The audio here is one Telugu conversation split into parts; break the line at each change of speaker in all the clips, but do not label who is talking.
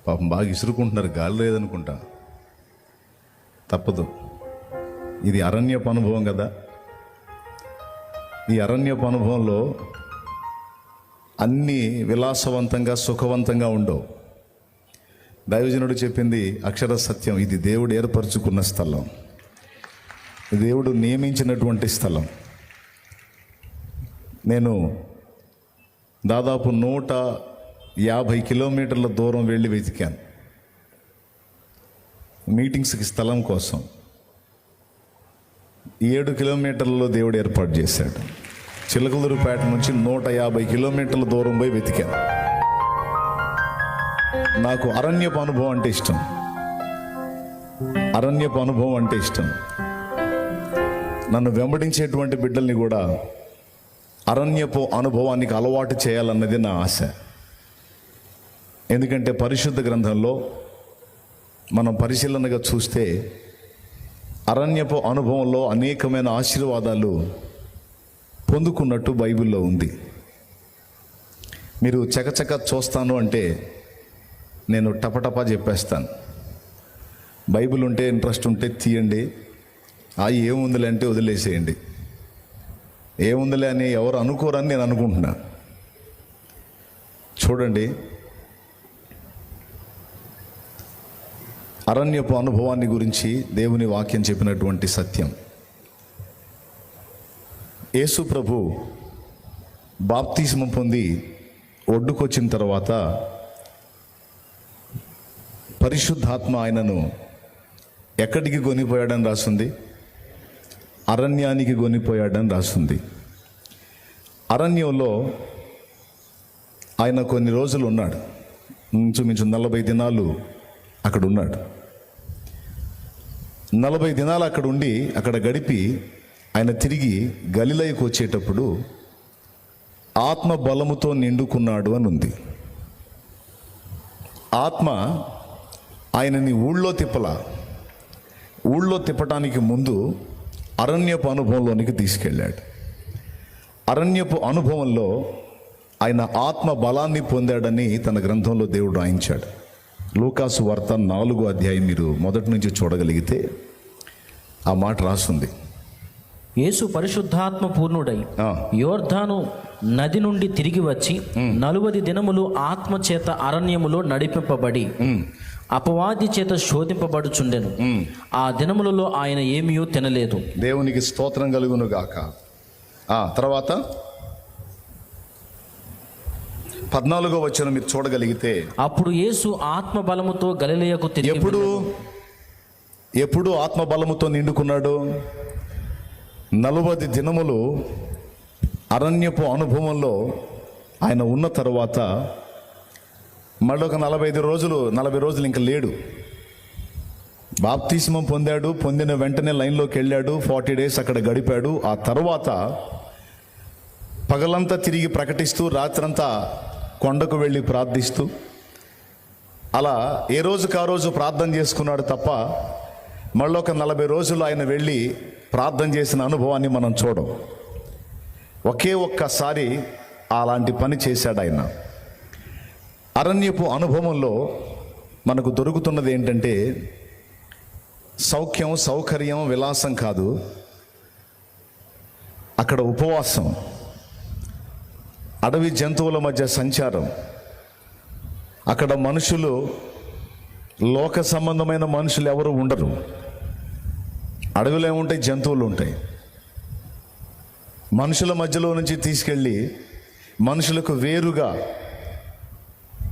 పాపం బాగా ఇసురుకుంటున్నారు, గాలి లేదనుకుంటా. తప్పదు, ఇది అరణ్యపు అనుభవం కదా. ఈ అరణ్యపు అనుభవంలో అన్నీ విలాసవంతంగా సుఖవంతంగా ఉండవు. దైవజనుడు చెప్పింది అక్షర సత్యం. ఇది దేవుడు ఏర్పరచుకున్న స్థలం, దేవుడు నియమించినటువంటి స్థలం. నేను దాదాపు 150 కిలోమీటర్ల దూరం వెళ్ళి వెతికాను మీటింగ్స్కి స్థలం కోసం. 7 కిలోమీటర్లలో దేవుడు ఏర్పాటు చేశాడు. చిలకలూరుపేట నుంచి 150 కిలోమీటర్ల దూరం పోయి వెతికాను. నాకు అరణ్యపు అనుభవం అంటే ఇష్టం. అరణ్యపు అనుభవం అంటే ఇష్టం. నన్ను వెంబడించేటువంటి బిడ్డల్ని కూడా అరణ్యపు అనుభవానికి అలవాటు చేయాలన్నది నా ఆశ. ఎందుకంటే పరిశుద్ధ గ్రంథంలో మనం పరిశీలనగా చూస్తే అరణ్యపు అనుభవంలో అనేకమైన ఆశీర్వాదాలు పొందుకున్నట్టు బైబిల్లో ఉంది. మీరు చకచక చూస్తాను అంటే నేను టపటపా చెప్పేస్తాను. బైబిల్ ఉంటే ఇంట్రెస్ట్ ఉంటే తీయండి, ఏముందిలే అంటే వదిలేసేయండి. ఏముందిలే అని ఎవరు అనుకోరని నేను అనుకుంటున్నా. చూడండి, అరణ్యపు అనుభవాన్ని గురించి దేవుని వాక్యం చెప్పినటువంటి సత్యం. యేసు ప్రభు బాప్తిస్మం పొంది ఒడ్డుకొచ్చిన తర్వాత పరిశుద్ధాత్మ ఆయనను ఎక్కడికి కొనిపోయాడని రాస్తుంది? అరణ్యానికి కొనిపోయాడని రాస్తుంది. అరణ్యంలో ఆయన కొన్ని రోజులు ఉన్నాడు. ఇంచుమించు 40 దినాలు అక్కడ ఉన్నాడు. 40 దినాలు అక్కడ ఉండి అక్కడ గడిపి ఆయన తిరిగి గలిలయకు వచ్చేటప్పుడు ఆత్మ బలముతో నిండుకున్నాడు అని ఉంది. ఆత్మ ఆయనని ఊళ్ళో తిప్పటానికి ముందు అరణ్యపు అనుభవంలోనికి తీసుకెళ్ళాడు. అరణ్యపు అనుభవంలో ఆయన ఆత్మ బలాన్ని పొందాడని తన గ్రంథంలో దేవుడు రాయించాడు. లూకాసు వార్త 4వ అధ్యాయం మీరు మొదటి నుంచి చూడగలిగితే ఆ మాట రాస్తుంది.
యేసు పరిశుద్ధాత్మ పూర్ణుడై యోర్దాను నది నుండి తిరిగి వచ్చి 40 దినములు ఆత్మ చేత అరణ్యములో నడిపింపబడి అపవాది చేత శోధింపబడుచుండెను. ఆ దినములలో ఆయన ఏమీ తినలేదు.
దేవునికి స్తోత్రం కలుగును గాక. తర్వాత 14వ వచనం మీరు చూడగలిగితే,
అప్పుడు యేసు ఆత్మ బలముతో గలిలయకు తిరిగి.
ఎప్పుడు ఆత్మ బలముతో నిండుకున్నాడు? 40 దినములు అరణ్యపు అనుభవంలో ఆయన ఉన్న తర్వాత మళ్ళొక 40 రోజులు ఇంకా లేడు. బాప్తిస్మం పొందాడు. పొందిన వెంటనే లైన్లోకి వెళ్ళాడు. 40 డేస్ అక్కడ గడిపాడు. ఆ తర్వాత పగలంతా తిరిగి ప్రకటిస్తూ, రాత్రంతా కొండకు వెళ్ళి ప్రార్థిస్తూ, అలా ఏ రోజుకు ఆ రోజు ప్రార్థన చేసుకున్నాడు తప్ప మళ్ళొక 40 రోజులు ఆయన వెళ్ళి ప్రార్థన చేసిన అనుభవాన్ని మనం చూడం. ఒకే ఒక్కసారి అలాంటి పని చేశాడు ఆయన. అరణ్యపు అనుభవంలో మనకు దొరుకుతున్నది ఏంటంటే సౌఖ్యం, సౌకర్యం, విలాసం కాదు. అక్కడ ఉపవాసం, అడవి జంతువుల మధ్య సంచారం, అక్కడ మనుషులు, లోక సంబంధమైన మనుషులు ఎవరు ఉండరు. అడవిలో ఏముంటాయి? జంతువులు ఉంటాయి. మనుషుల మధ్యలో నుంచి తీసుకెళ్ళి మనుషులకు వేరుగా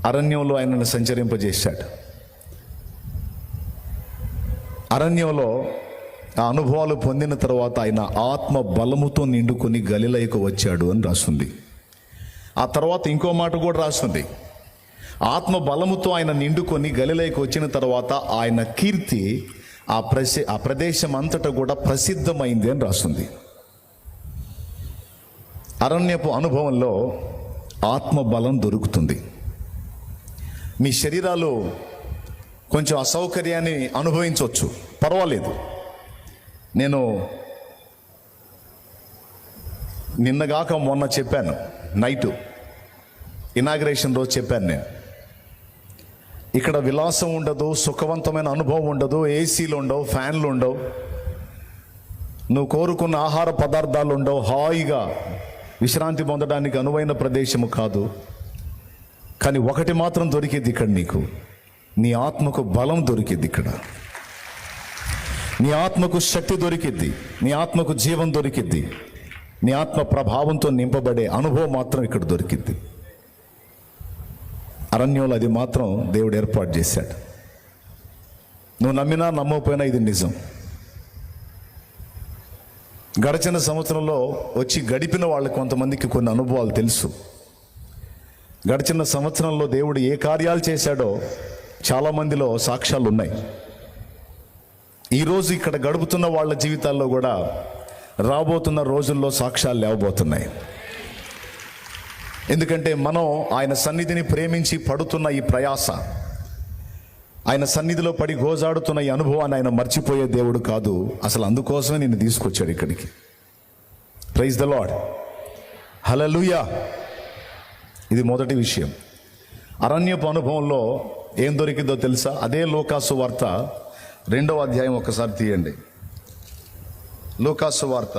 అరణ్యంలో ఆయనను సంచరింపజేశాడు. అరణ్యంలో ఆ అనుభవాలు పొందిన తర్వాత ఆయన ఆత్మ బలముతో నిండుకొని గలిలయకు వచ్చాడు అని రాస్తుంది. ఆ తర్వాత ఇంకో మాట కూడా రాస్తుంది. ఆత్మ బలముతో ఆయన నిండుకొని గలిలయకు వచ్చిన తర్వాత ఆయన కీర్తి ఆ ప్రదేశం అంతటా కూడా ప్రసిద్ధమైంది అని రాస్తుంది. అరణ్యపు అనుభవంలో ఆత్మ బలం దొరుకుతుంది. మీ శరీరాలు కొంచెం అసౌకర్యాన్ని అనుభవించవచ్చు, పర్వాలేదు. నేను నిన్నగాక మొన్న చెప్పాను, నైటు ఇనాగ్రేషన్ రోజు చెప్పాను. ఇక్కడ విలాసం ఉండదు, సుఖవంతమైన అనుభవం ఉండదు, ఏసీలు ఉండవు, ఫ్యాన్లు ఉండవు, నువ్వు కోరుకున్న ఆహార పదార్థాలు ఉండవు, హాయిగా విశ్రాంతి పొందడానికి అనువైన ప్రదేశము కాదు. కానీ ఒకటి మాత్రం దొరికేది ఇక్కడ నీకు, నీ ఆత్మకు బలం దొరికిద్ది ఇక్కడ, నీ ఆత్మకు శక్తి దొరికిద్ది, నీ ఆత్మకు జీవం దొరికిద్ది, నీ ఆత్మ ప్రభావంతో నింపబడే అనుభవం మాత్రం ఇక్కడ దొరికిద్ది. అరణ్యంలో అది మాత్రం దేవుడు ఏర్పాటు చేశాడు. నువ్వు నమ్మినా నమ్మకపోయినా ఇది నిజం. గడిచిన సంవత్సరంలో వచ్చి గడిపిన వాళ్ళకి కొంతమందికి కొన్ని అనుభవాలు తెలుసు. గడిచిన సంవత్సరంలో దేవుడు ఏ కార్యాలు చేశాడో చాలామందిలో సాక్ష్యాలు ఉన్నాయి. ఈరోజు ఇక్కడ గడుపుతున్న వాళ్ళ జీవితాల్లో కూడా రాబోతున్న రోజుల్లో సాక్ష్యాలు లేవబోతున్నాయి. ఎందుకంటే మనం ఆయన సన్నిధిని ప్రేమించి పడుతున్న ఈ ప్రయాస, ఆయన సన్నిధిలో పడి గోజాడుతున్న ఈ అనుభవాన్ని ఆయన మర్చిపోయే దేవుడు కాదు. అసలు అందుకోసమే నిన్ను తీసుకొచ్చాడు ఇక్కడికి. ప్రైజ్ ద లార్డ్, హల్లెలూయా. ఇది మొదటి విషయం. అరణ్యపు అనుభవంలో ఏం దొరికిందో తెలుసా? అదే లూకాసు వార్త 2వ అధ్యాయం ఒకసారి తీయండి. లూకాసు వార్త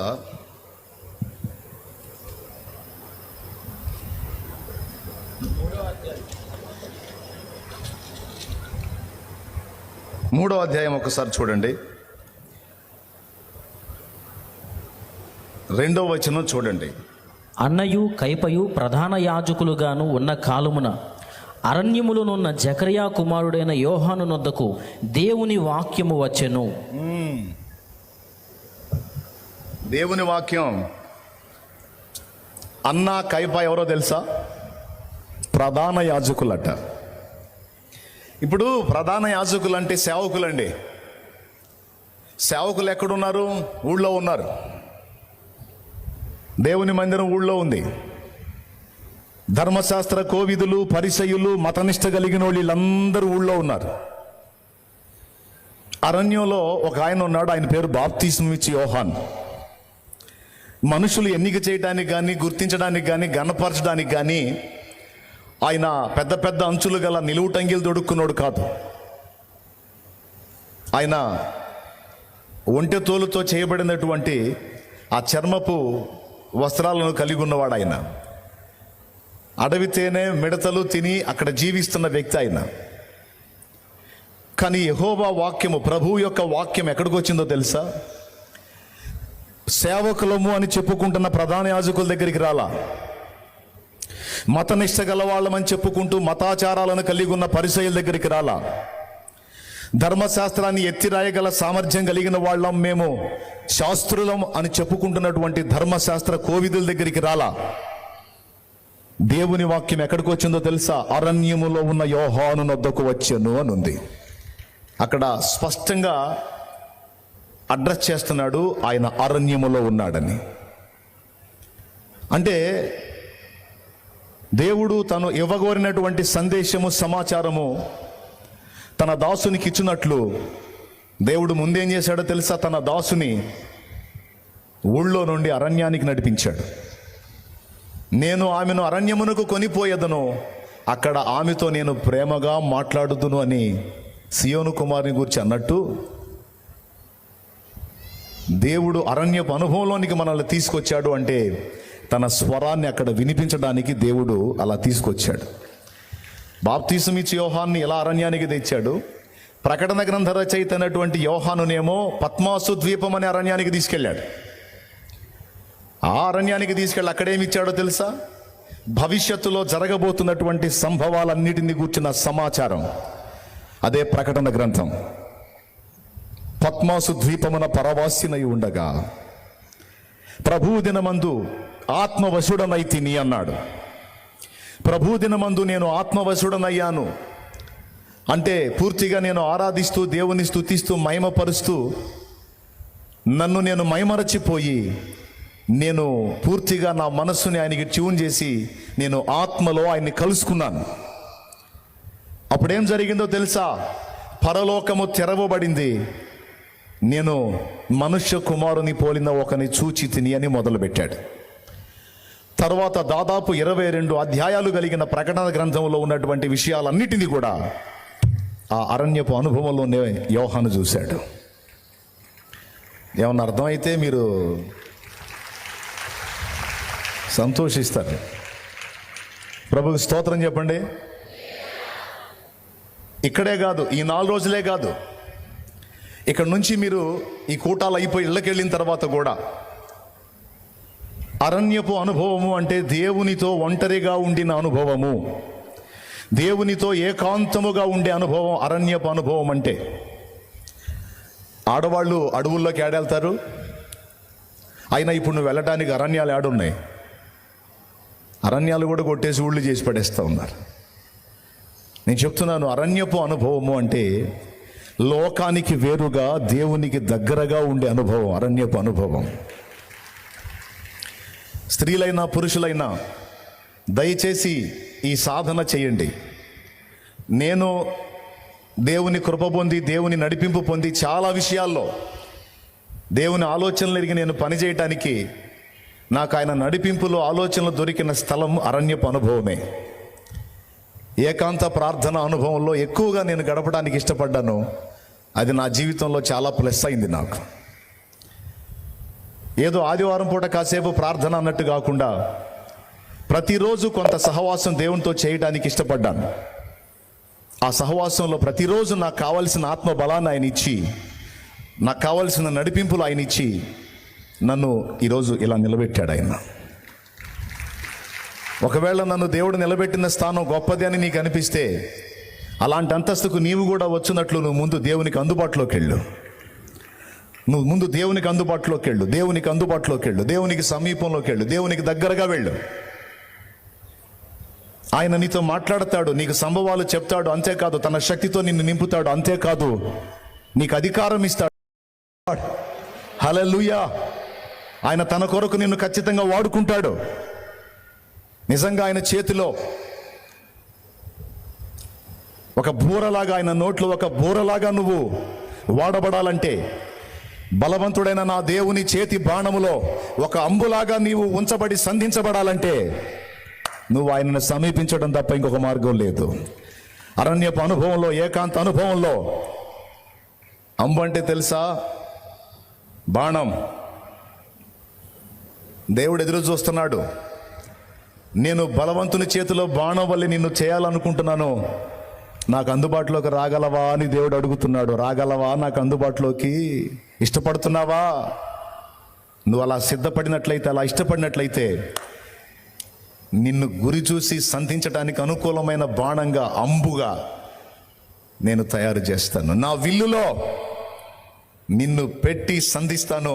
3వ అధ్యాయం ఒకసారి చూడండి. 2వ వచనం చూడండి.
అన్నయు కైపయు ప్రధాన యాజకులుగాను ఉన్న కాలమున అరణ్యములోనున్న జకర్యా కుమారుడైన యోహాను నొద్దకు దేవుని వాక్యము వచ్చెను.
దేవుని వాక్యం. అన్న కైప ఎవరో తెలుసా? ప్రధాన యాజకులట. ఇప్పుడు ప్రధాన యాజకులు అంటే సేవకులండి. సేవకులు ఎక్కడున్నారు? ఊళ్ళో ఉన్నారు. దేవుని మందిరం ఊళ్ళో ఉంది. ధర్మశాస్త్ర కోవిదులు, పరిసయ్యులు, మతనిష్ట కలిగిన వీళ్ళందరూ ఊళ్ళో ఉన్నారు. అరణ్యంలో ఒక ఆయన ఉన్నాడు, ఆయన పేరు బాప్తిస్మం ఇచ్చి యోహాన్. మనుషులు ఎన్నిక చేయడానికి కానీ, గుర్తించడానికి కానీ, గణపరచడానికి కానీ ఆయన పెద్ద పెద్ద అంచులు గల నిలువుటంగిలు దొడుక్కున్నాడు కాదు. ఆయన ఒంటె తోలుతో చేయబడినటువంటి ఆ చర్మపు వస్త్రాలను కలిగి ఉన్నవాడు. ఆయన అడవి తేనె మిడతలు తిని అక్కడ జీవిస్తున్న వ్యక్తి ఆయన. కానీ యెహోవా వాక్యము, ప్రభువు యొక్క వాక్యం ఎక్కడికి వచ్చిందో తెలుసా? సేవకులము అని చెప్పుకుంటున్న ప్రధాన యాజకుల దగ్గరికి రాలా. మతనిష్ట గలవాళ్ళమని చెప్పుకుంటూ మతాచారాలను కలిగి ఉన్న పరిసయ్యుల దగ్గరికి రాలా. ధర్మశాస్త్రాన్ని ఎత్తిరాయగల సామర్థ్యం కలిగిన వాళ్ళం మేము, శాస్త్రులం అని చెప్పుకుంటున్నటువంటి ధర్మశాస్త్ర కోవిదుల దగ్గరికి రాలా. దేవుని వాక్యం ఎక్కడికి వచ్చిందో తెలుసా? అరణ్యములో ఉన్న యోహాను నొద్దకు వచ్చెను అని ఉంది. అక్కడ స్పష్టంగా అడ్రస్ చేస్తున్నాడు, ఆయన అరణ్యములో ఉన్నాడని. అంటే దేవుడు తను ఇవ్వగోరినటువంటి సందేశము, సమాచారము తన దాసునికి ఇచ్చినట్లు దేవుడు ముందేం చేశాడో తెలుసా? తన దాసుని ఊళ్ళో నుండి అరణ్యానికి నడిపించాడు. నేను ఆమెను అరణ్యమునకు కొనిపోయేదను, అక్కడ ఆమెతో నేను ప్రేమగా మాట్లాడుదును అని సియోను కుమారుని గురించి అన్నట్టు, దేవుడు అరణ్యపు అనుభవంలోనికి మనల్ని తీసుకొచ్చాడు అంటే తన స్వరాన్ని అక్కడ వినిపించడానికి దేవుడు అలా తీసుకొచ్చాడు. బాప్తిసం ఇచ్చి యోహాన్ని ఎలా అరణ్యానికి తెచ్చాడు? ప్రకటన గ్రంథ రచయిత అయినటువంటి యోహానునేమో పద్మాసు ద్వీపం అనే అరణ్యానికి తీసుకెళ్ళాడు. ఆ అరణ్యానికి తీసుకెళ్ళి అక్కడేమి ఇచ్చాడో తెలుసా? భవిష్యత్తులో జరగబోతున్నటువంటి సంభవాలన్నిటిని గూర్చిన సమాచారం. అదే ప్రకటన గ్రంథం. పద్మాసు ద్వీపమున పరవాసినై ఉండగా ప్రభువు దినమందు ఆత్మవశుడనైతిని అన్నాడు. ప్రభు దినమందు నేను ఆత్మవశుడనయ్యాను అంటే పూర్తిగా నేను ఆరాధిస్తూ, దేవుని స్తుతిస్తూ, మహిమపరుస్తూ, నన్ను నేను మైమరచిపోయి, నేను పూర్తిగా నా మనస్సుని ఆయనకి ట్యూన్ చేసి నేను ఆత్మలో ఆయన్ని కలుసుకున్నాను. అప్పుడేం జరిగిందో తెలుసా? పరలోకము తెరవబడింది. నేను మనుష్య కుమారుని పోలిన ఒకని చూచి తిని అని మొదలుపెట్టాడు. తర్వాత దాదాపు 22 అధ్యాయాలు కలిగిన ప్రకటన గ్రంథంలో ఉన్నటువంటి విషయాలన్నిటినీ కూడా ఆ అరణ్యపు అనుభవంలోనే యోహాను చూశాడు. ఏమన్నా అర్థమైతే మీరు సంతోషిస్తారు. ప్రభుకి స్తోత్రం చెప్పండి. ఇక్కడే కాదు, ఈ 4 రోజులే కాదు, ఇక్కడ నుంచి మీరు ఈ కూటాలు అయిపోయి ఇళ్ళకి వెళ్ళిన తర్వాత కూడా అరణ్యపు అనుభవము అంటే దేవునితో ఒంటరిగా ఉండిన అనుభవము, దేవునితో ఏకాంతముగా ఉండే అనుభవం అరణ్యపు అనుభవం అంటే. ఆడవాళ్ళు అడవుల్లోకి ఏడెళ్తారు, అయినా ఇప్పుడు నువ్వు వెళ్ళడానికి అరణ్యాలు ఏడున్నాయి? అరణ్యాలు కూడా కొట్టేసి ఊళ్ళు చేసి పడేస్తూ ఉన్నారు. నేను చెప్తున్నాను, అరణ్యపు అనుభవము అంటే లోకానికి వేరుగా దేవునికి దగ్గరగా ఉండే అనుభవం అరణ్యపు అనుభవం. స్త్రీలైనా పురుషులైనా దయచేసి ఈ సాధన చేయండి. నేను దేవుని కృప పొంది, దేవుని నడిపింపు పొంది, చాలా విషయాల్లో దేవుని ఆలోచనలు ఎరిగి నేను పనిచేయటానికి నాకు ఆయన నడిపింపులో ఆలోచనలు దొరికిన స్థలం అరణ్యపు అనుభవమే. ఏకాంత ప్రార్థన అనుభవంలో ఎక్కువగా నేను గడపడానికి ఇష్టపడ్డాను. అది నా జీవితంలో చాలా ప్లస్ అయింది నాకు. ఏదో ఆదివారం పూట కాసేపు ప్రార్థన అన్నట్టు కాకుండా ప్రతిరోజు కొంత సహవాసం దేవునితో చేయడానికి ఇష్టపడ్డాను. ఆ సహవాసంలో ప్రతిరోజు నాకు కావలసిన ఆత్మ బలాన్ని ఆయన ఇచ్చి, నాకు కావలసిన నడిపింపులు ఆయన ఇచ్చి నన్ను ఈరోజు ఇలా నిలబెట్టాడు ఆయన. ఒకవేళ నన్ను దేవుడు నిలబెట్టిన స్థానం గొప్పది అని నీకు అనిపిస్తే, అలాంటి అంతస్తుకు నీవు కూడా వచ్చినట్లు నువ్వు ముందు దేవునికి అందుబాటులోకి వెళ్ళు. నువ్వు ముందు దేవునికి అందుబాటులోకి వెళ్ళు, దేవునికి అందుబాటులోకి వెళ్ళు, దేవునికి సమీపంలోకి వెళ్ళు, దేవునికి దగ్గరగా వెళ్ళు. ఆయన నీతో మాట్లాడతాడు, నీకు సంభవాలు చెప్తాడు. అంతేకాదు తన శక్తితో నిన్ను నింపుతాడు. అంతేకాదు నీకు అధికారం ఇస్తాడు. హల్లెలూయా. ఆయన తన కొరకు నిన్ను ఖచ్చితంగా వాడుకుంటాడు. నిజంగా ఆయన చేతిలో ఒక బూరలాగా, ఆయన నోట్లో ఒక బూరలాగా నువ్వు వాడబడాలంటే, బలవంతుడైన నా దేవుని చేతి బాణములో ఒక అంబులాగా నీవు ఉంచబడి సంధించబడాలంటే నువ్వు ఆయనను సమీపించడం తప్ప ఇంకొక మార్గం లేదు. అరణ్యపు అనుభవంలో, ఏకాంత అనుభవంలో అంబు అంటే తెలుసా? బాణం. దేవుడు ఎదురు చూస్తున్నాడు. నేను బలవంతుని చేతిలో బాణం వల్ల నిన్ను చేయాలనుకుంటున్నాను, నాకు అందుబాటులోకి రాగలవా అని దేవుడు అడుగుతున్నాడు. రాగలవా నాకు అందుబాటులోకి? ఇష్టపడుతున్నావా? నువ్వు అలా సిద్ధపడినట్లయితే, అలా ఇష్టపడినట్లయితే నిన్ను గురి చూసి సంధించడానికి అనుకూలమైన బాణంగా, అంబుగా నేను తయారు చేస్తాను. నా విల్లులో నిన్ను పెట్టి సంధిస్తాను.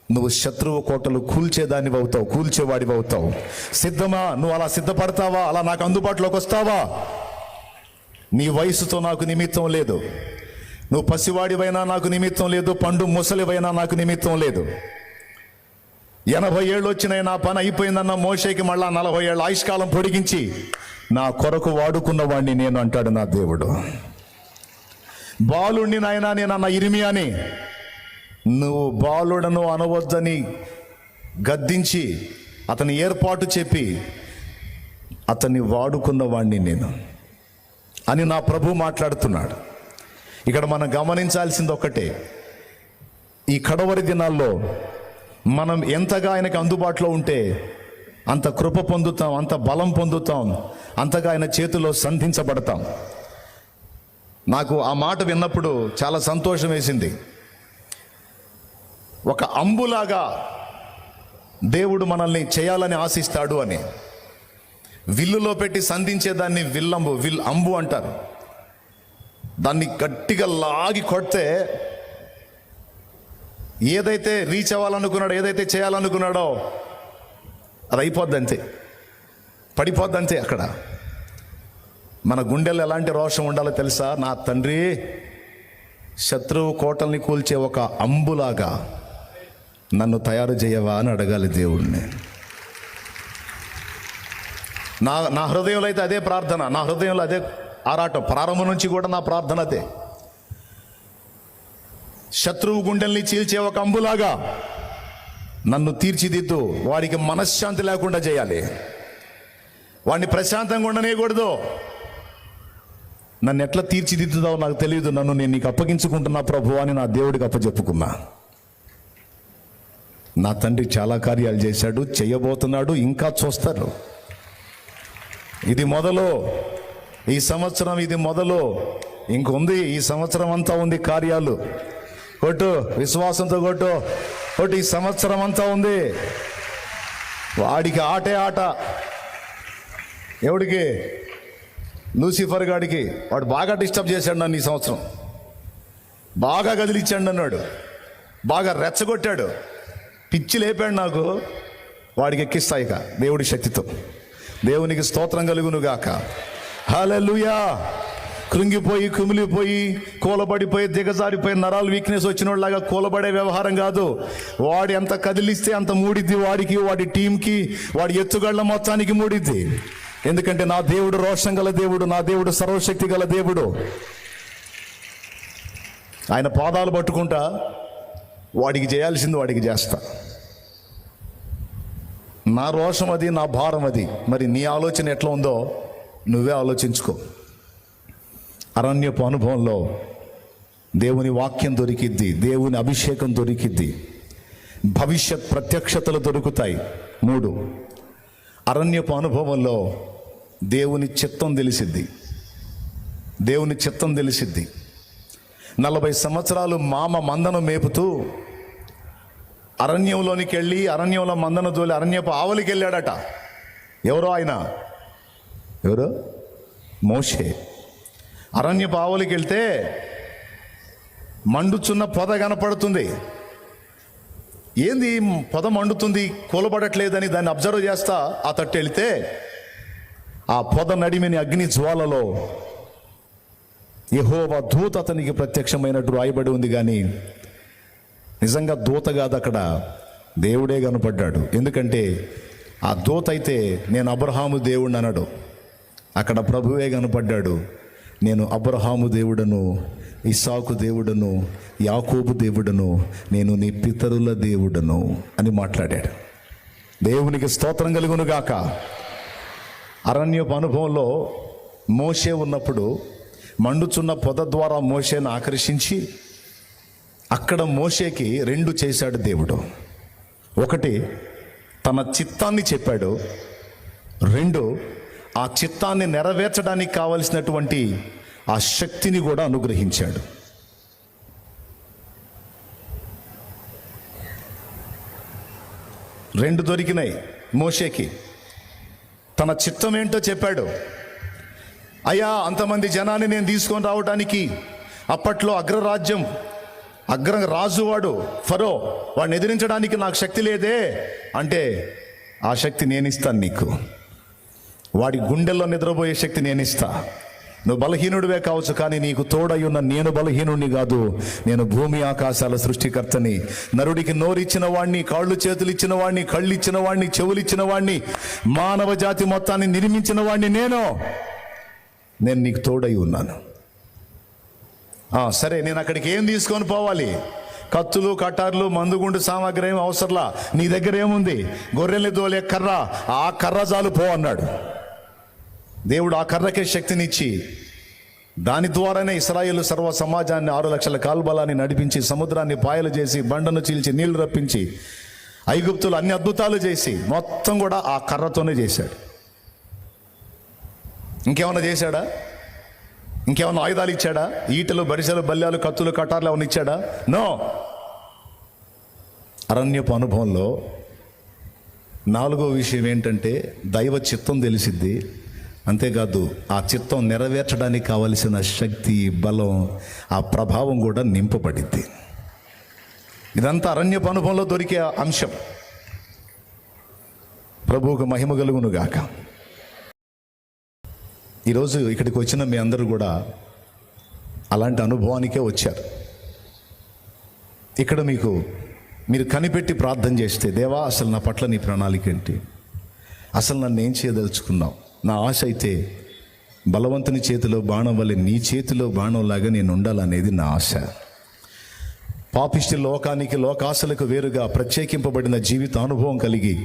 నువ్వు శత్రువు కోటలు కూల్చేదానివి అవుతావు, కూల్చేవాడివి అవుతావు. సిద్ధమా? నువ్వు అలా సిద్ధపడతావా? అలా నాకు అందుబాటులోకి వస్తావా? నీ వయసుతో నాకు నిమిత్తం లేదు. నువ్వు పసివాడివైనా నాకు నిమిత్తం లేదు, పండు ముసలివైనా నాకు నిమిత్తం లేదు. 80 ఏళ్ళు వచ్చినాయి, నా పని అయిపోయిందన్న మోషేకి మళ్ళా 40 ఏళ్ళ ఆయుష్కాలం పొడిగించి నా కొరకు వాడుకున్న వాడిని నేను అంటాడు నా దేవుడు. బాలుణ్ణి నాయనా నేను అన్న ఇర్మియాని, నువ్వు బాలుడను అనవద్దని గద్దించి అతని ఏర్పాటు చెప్పి అతన్ని వాడుకున్న వాడిని నేను అని నా ప్రభు మాట్లాడుతున్నాడు. ఇక్కడ మనం గమనించాల్సింది ఒక్కటే, ఈ కడవరి దినాల్లో మనం ఎంతగా ఆయనకు అందుబాటులో ఉంటే అంత కృప పొందుతాం, అంత బలం పొందుతాం, అంతగా ఆయన చేతిలో సంధించబడతాం. నాకు ఆ మాట విన్నప్పుడు చాలా సంతోషం వేసింది. ఒక అంబులాగా దేవుడు మనల్ని చేయాలని ఆశిస్తాడు అని. విల్లులో పెట్టి సంధించేదాన్ని అంబు అంటారు. దాన్ని గట్టిగా లాగి కొడితే ఏదైతే రీచ్ అవ్వాలనుకున్నాడో, ఏదైతే చేయాలనుకున్నాడో అది అయిపోద్ది అంతే, పడిపోద్ది అంతే. అక్కడ మన గుండెల్లో ఎలాంటి రోషం ఉండాలో తెలుసా? నా తండ్రి, శత్రువు కోటల్ని కూల్చే ఒక అంబులాగా నన్ను తయారు చేయవా అని అడగాలి దేవుడిని. నా హృదయంలో అయితే అదే ప్రార్థన, నా హృదయంలో అదే ఆరాటం. ప్రారంభం నుంచి కూడా నా ప్రార్థన అదే. శత్రువు గుండెల్ని చీల్చే ఒక అంబులాగా నన్ను తీర్చిదిద్దు. వాడికి మనశ్శాంతి లేకుండా చేయాలి, వాడిని ప్రశాంతంగా ఉండనేయకూడదు. నన్ను ఎట్లా తీర్చిదిద్దుదావో నాకు తెలియదు, నన్ను నేను నీకు అప్పగించుకుంటున్నా ప్రభు అని నా దేవుడికి అప్పచెప్పుకున్నా. నా తండ్రి చాలా కార్యాలు చేశాడు, చేయబోతున్నాడు, ఇంకా చూస్తారు. ఇది మొదలు, ఈ సంవత్సరం ఇది మొదలు, ఇంకొంది, ఈ సంవత్సరం అంతా ఉంది కార్యాలు. కొట్టు, విశ్వాసంతో కొట్టు, కొట్టు, ఈ సంవత్సరం అంతా ఉంది. వాడికి ఆటే ఆట. ఎవడికి? లూసిఫర్ గాడికి. వాడు బాగా డిస్టర్బ్ చేశాడు నన్ను ఈ సంవత్సరం, బాగా కదిలిచ్చాడు అన్నాడు, బాగా రెచ్చగొట్టాడు, పిచ్చి లేపాడు నాకు. వాడికి ఎక్కిస్తాయిక దేవుడి శక్తితో. దేవునికి స్తోత్రం కలుగును గాక. హల్లెలూయా. కృంగిపోయి, కుమిలిపోయి, కూలబడిపోయి, దిగజారిపోయి, నరాలు వీక్నెస్ వచ్చిన వాళ్ళలాగా కూలబడే వ్యవహారం కాదు. వాడు ఎంత కదిలిస్తే అంత మూడిద్ది వాడికి, వాడి టీంకి, వాడి ఎత్తుగళ్ల మొత్తానికి మూడిద్ది. ఎందుకంటే నా దేవుడు రోషం గల దేవుడు, నా దేవుడు సర్వశక్తి గల దేవుడు. ఆయన పాదాలు పట్టుకుంటా వాడికి చేయాల్సింది వాడికి చేస్తా. నా రోషం అది, నా భారం అది. మరి నీ ఆలోచన ఎట్లా ఉందో నువ్వే ఆలోచించుకో. అరణ్యపు అనుభవంలో దేవుని వాక్యం దొరికిద్ది, దేవుని అభిషేకం దొరికిద్ది, భవిష్యత్ ప్రత్యక్షతలు దొరుకుతాయి. 3, అరణ్యపు అనుభవంలో దేవుని చిత్తం తెలిసిద్ది. దేవుని చిత్తం తెలిసిద్ది. 40 సంవత్సరాలు మామ మందను మేపుతూ అరణ్యంలోనికి వెళ్ళి, అరణ్యంలో మందను తోలి అరణ్యపు ఆవలికి వెళ్ళాడట. ఎవరో ఆయన, ఎవరు? మోషే. అరణ్యపు ఆవలికి వెళ్తే మండుచున్న పొద కనపడుతుంది. ఏంది పొద మండుతుంది, కూలబడట్లేదని దాన్ని అబ్జర్వ్ చేస్తా ఆ తట్టు వెళితే ఆ పొద నడిమిని అగ్ని జ్వాలలో యెహోవా దూత అతనికి ప్రత్యక్షమైనట్టు రాయబడి ఉంది. కానీ నిజంగా దూత కాదు, అక్కడ దేవుడే కనపడ్డాడు. ఎందుకంటే ఆ దూత అయితే నేను అబ్రహాము దేవుడిని అన్నాడు, అక్కడ ప్రభువే కనపడ్డాడు. నేను అబ్రహాము దేవుడను, ఇస్సాకు దేవుడను, యాకోబు దేవుడను, నేను నీ పితరుల దేవుడను అని మాట్లాడాడు. దేవునికి స్తోత్రం కలుగును గాక. అరణ్యపు అనుభవంలో మోషే ఉన్నప్పుడు మండుచున్న పొద ద్వారా మోషేను ఆకర్షించి అక్కడ మోషేకి 2 చేశాడు దేవుడు. 1, తన చిత్తాన్ని చెప్పాడు. 2, ఆ చిత్తాన్ని నెరవేర్చడానికి కావలసినటువంటి ఆ శక్తిని కూడా అనుగ్రహించాడు. రెండు దొరికినాయి మోషేకి. తన చిత్తం ఏంటో చెప్పాడు. అయ్యా, అంతమంది జనాన్ని నేను తీసుకొని రావడానికి అప్పట్లో రాజువాడు ఫరో, వాడిని ఎదిరించడానికి నాకు శక్తి లేదే అంటే, ఆ శక్తి నేను ఇస్తాను నీకు. వాడి గుండెల్లో నిద్రపోయే శక్తి నేను ఇస్తా. నువ్వు బలహీనుడివే కావచ్చు, కానీ నీకు తోడయ్యున్న నేను బలహీనుడిని కాదు. నేను భూమి ఆకాశాల సృష్టికర్తని. నరుడికి నోరిచ్చిన వాడిని, కాళ్ళు చేతులు ఇచ్చిన వాడిని, కళ్ళు ఇచ్చిన వాడిని, చెవులు ఇచ్చిన వాడిని, మానవ జాతి మొత్తాన్ని నిర్మించిన వాడిని నేను నీకు తోడై ఉన్నాను. సరే, నేను అక్కడికి ఏం తీసుకొని పోవాలి? కత్తులు, కటార్లు, మందుగుండు సామాగ్రి ఏం అవసరంలా. నీ దగ్గర ఏముంది? గొర్రెల్ని తోలే కర్ర, ఆ కర్ర చాలు పో అన్నాడు. దేవుడు ఆ కర్రకే శక్తినిచ్చి దాని ద్వారానే ఇశ్రాయేలు సర్వ సమాజాన్ని 6 లక్షల కాల్బలాన్ని నడిపించి, సముద్రాన్ని పాయలు చేసి, బండను చీల్చి, నీళ్లు రప్పించి, ఐగుప్తులు అన్ని అద్భుతాలు చేసి, మొత్తం కూడా ఆ కర్రతోనే చేశాడు. ఇంకేమన్నా చేశాడా? ఇంకేమన్నా ఆయుధాలు ఇచ్చాడా? ఈటలు, బరిసెలు, బల్యాలు, కత్తులు, కటార్లు ఏమన్నా ఇచ్చాడా? నో. అరణ్యపు అనుభవంలో 4వ విషయం ఏంటంటే దైవ చిత్తం తెలిసిద్ది. అంతేకాదు, ఆ చిత్తం నెరవేర్చడానికి కావలసిన శక్తి, బలం, ఆ ప్రభావం కూడా నింపబడింది. ఇదంతా అరణ్యపు అనుభవంలో దొరికే అంశం. ప్రభువుకు మహిమ కలుగును గాక. ఈరోజు ఇక్కడికి వచ్చిన మీ అందరూ కూడా అలాంటి అనుభవానికే వచ్చారు. ఇక్కడ మీరు కనిపెట్టి ప్రార్థన చేస్తే, దేవా, అసలు నా పట్ల నీ ప్రణాళిక ఏంటి? అసలు నన్ను ఏం చేయదలుచుకున్నావు? నా ఆశ అయితే బలవంతుని చేతిలో బాణం వల్లే నీ చేతిలో బాణంలాగా నేను ఉండాలనేది నా ఆశ. పాపిష్టి లోకానికి, లోకాశలకు వేరుగా ప్రత్యేకింపబడిన జీవిత అనుభవం కలిగి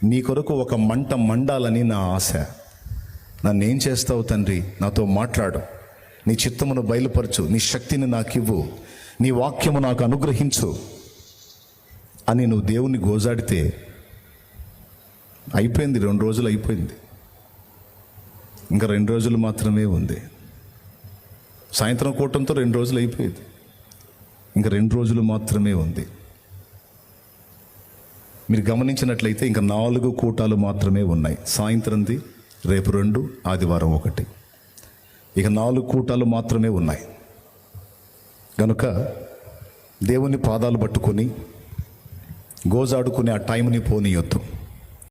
నీ కొరకు ఒక మంట మండాలని నా ఆశ. నన్నేం చేస్తావు తండ్రి? నాతో మాట్లాడు. నీ చిత్తమును బయలుపరచు, నీ శక్తిని నాకివ్వు, నీ వాక్యము నాకు అనుగ్రహించు అని నువ్వు దేవుణ్ణి గోజాడితే అయిపోయింది. 2 రోజులు అయిపోయింది, ఇంకా 2 రోజులు మాత్రమే ఉంది. సాయంత్రం కూటంతో 2 రోజులు అయిపోయింది, ఇంకా 2 రోజులు మాత్రమే ఉంది. మీరు గమనించినట్లయితే ఇంకా 4 కూటాలు మాత్రమే ఉన్నాయి. సాయంత్రంది, రేపు 2, ఆదివారం 1, ఇక 4 కూటాలు మాత్రమే ఉన్నాయి. కనుక దేవుని పాదాలు పట్టుకొని గోజాడుకునే ఆ టైంని పోనీయొద్దు.